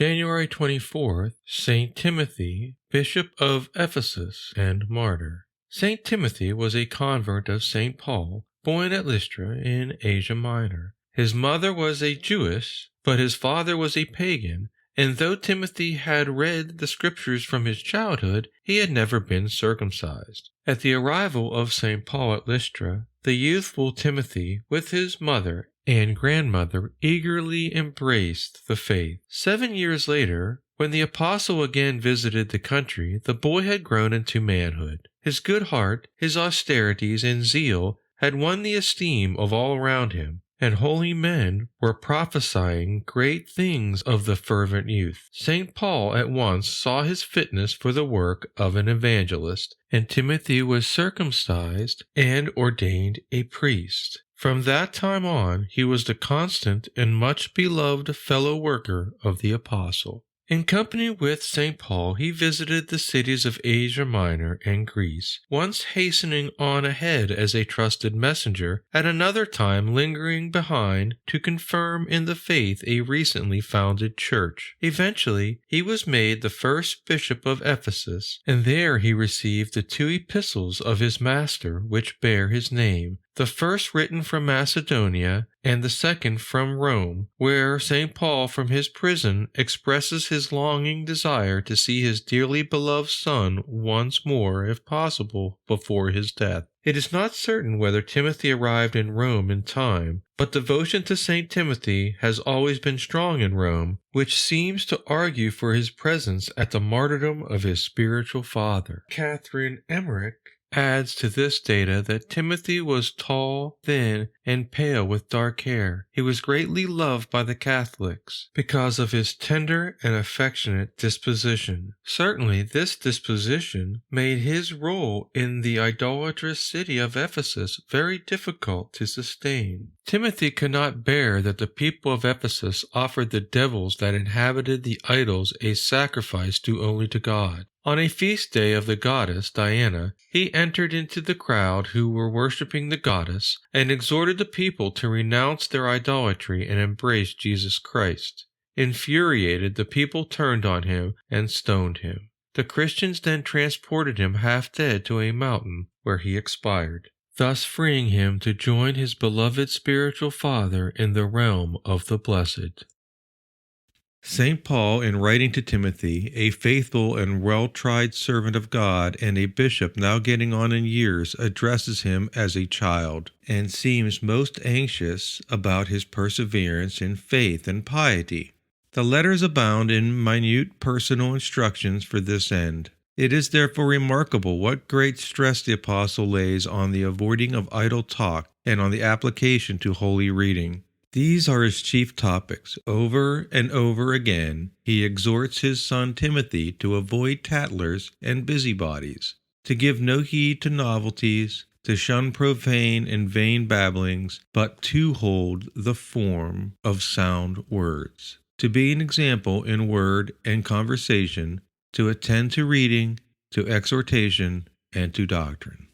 January 24th, Saint Timothy, Bishop of Ephesus and Martyr. Saint Timothy was a convert of Saint Paul, born at Lystra in Asia Minor. His mother was a Jewess, but his father was a pagan, and though Timothy had read the scriptures from his childhood, he had never been circumcised. At the arrival of Saint Paul at Lystra, the youthful Timothy, with his mother and grandmother, eagerly embraced the faith. 7 years later, when the apostle again visited the country, the boy had grown into manhood. His good heart, his austerities, and zeal had won the esteem of all around him, and holy men were prophesying great things of the fervent youth. St. Paul at once saw his fitness for the work of an evangelist, and Timothy was circumcised and ordained a priest. From that time on, he was the constant and much beloved fellow worker of the apostle. In company with St. Paul, he visited the cities of Asia Minor and Greece, once hastening on ahead as a trusted messenger, at another time lingering behind to confirm in the faith a recently founded church. Eventually, he was made the first bishop of Ephesus, and there he received the 2 epistles of his master which bear his name, the first written from Macedonia, and the second from Rome, where St. Paul from his prison expresses his longing desire to see his dearly beloved son once more, if possible, before his death. It is not certain whether Timothy arrived in Rome in time, but devotion to St. Timothy has always been strong in Rome, which seems to argue for his presence at the martyrdom of his spiritual father. Catherine Emmerich adds to this data that Timothy was tall, thin, and pale with dark hair. He was greatly loved by the Catholics because of his tender and affectionate disposition. Certainly this disposition made his role in the idolatrous city of Ephesus very difficult to sustain. Timothy could not bear that the people of Ephesus offered the devils that inhabited the idols a sacrifice due only to God. On a feast day of the goddess Diana, he entered into the crowd who were worshipping the goddess and exhorted the people to renounce their idolatry and embrace Jesus Christ. Infuriated, the people turned on him and stoned him. The Christians then transported him half dead to a mountain where he expired, thus freeing him to join his beloved spiritual father in the realm of the blessed. St. Paul, in writing to Timothy, a faithful and well-tried servant of God and a bishop now getting on in years, addresses him as a child, and seems most anxious about his perseverance in faith and piety. The letters abound in minute personal instructions for this end. It is therefore remarkable what great stress the apostle lays on the avoiding of idle talk and on the application to holy reading. These are his chief topics. Over and over again, he exhorts his son Timothy to avoid tattlers and busybodies, to give no heed to novelties, to shun profane and vain babblings, but to hold the form of sound words, to be an example in word and conversation, to attend to reading, to exhortation, and to doctrine.